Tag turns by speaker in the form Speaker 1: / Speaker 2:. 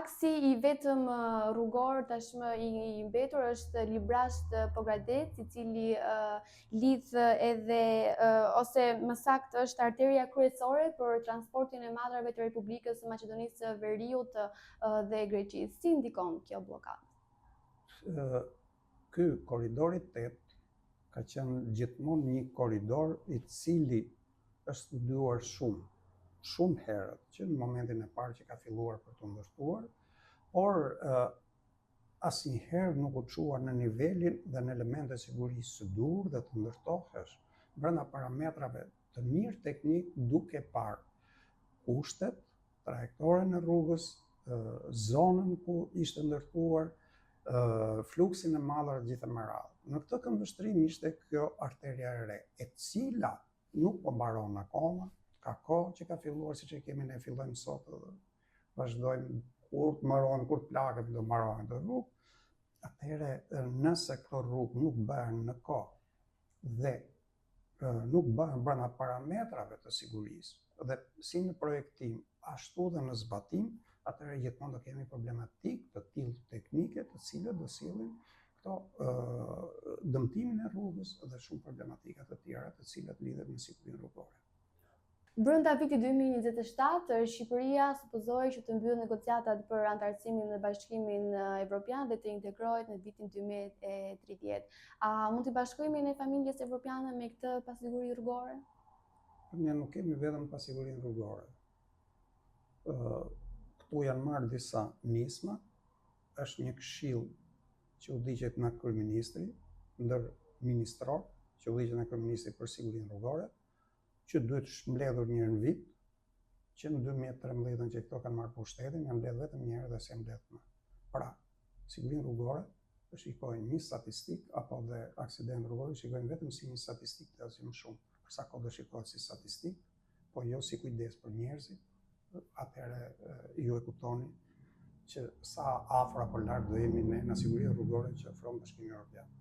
Speaker 1: Aksi i vetëm rrugor tashmë i mbetur është Librazht Pogradec, i cili lidh edhe ose më saktë është arteria kryesore për transportin e madrave të Republikës së Maqedonisë së Veriut dhe Greqisë. Si ndikon kjo bllokadë?
Speaker 2: Ky korridori 8 ka qenë gjithmonë një korridor i cili është studiuar shumë herët, që në momentin e parë që ka filluar për të ndërtuar, por asnjëherë nuk u çuar në nivelin dhe në elementet sigurisë së dur dhe të ndërtohesh brenda parametrave të mirë teknik, duke parë kushtet, trajektoren e rrugës, zonën ku ishte ndërtuar, fluksin e madhër gjithë me radhë. Në këtë këndvështrim ishte kjo arteria e re, e cila nuk po mbaron akoma, ka kohë që ka filluar, siç e kemi ne fillojmë sot dhe vazhdojmë kur të mbarohen, kur të plagët do mbarohen të rrugë. Atëherë, nëse këto rrugë nuk bëhen në kohë dhe nuk bëhen brenda parametrave të sigurisë dhe si në projektim ashtu dhe në zbatim, atëherë gjithmonë do kemi problematikë të tillë teknike, të cilët do sillin këto dëmtimin e rrugës dhe shumë problematika të tjera të cilat lidhen me sigurinë rrugore.
Speaker 1: Brenda vitit 2027, Shqipëria supozohej që të mbyllë negociatat për antarësimin në Bashkimin Evropian dhe të integrohet në vitin 2030. A mund të bashkohemi ne familjes evropiane me këtë pasiguri rrugore?
Speaker 2: Ne nuk kemi vetëm pasigurinë rrugore. Këtu janë marrë disa nisma, është një këshill që u digjet nga kryeministri, ndër ministror, që u digjet nga kryeministri për sigurinë rrugore, që duhet mbledhur një herë në vit, që në 2013 që këto kanë marrë pushtetin, janë mbledhur vetëm një herë dhe s'e mbledh më. Pra, sigurinë rrugore e shikojnë një statistik apo dhe aksident rrugor, shikojnë vetëm si një statistik dhe asgjë më shumë. Për sa kohë do shikohet si statistik, po jo si kujdes për njerëzit, atëherë ju e kuptoni që sa afër apo larg do jemi ne nga siguria rrugore që ofron Bashkimi Evropian.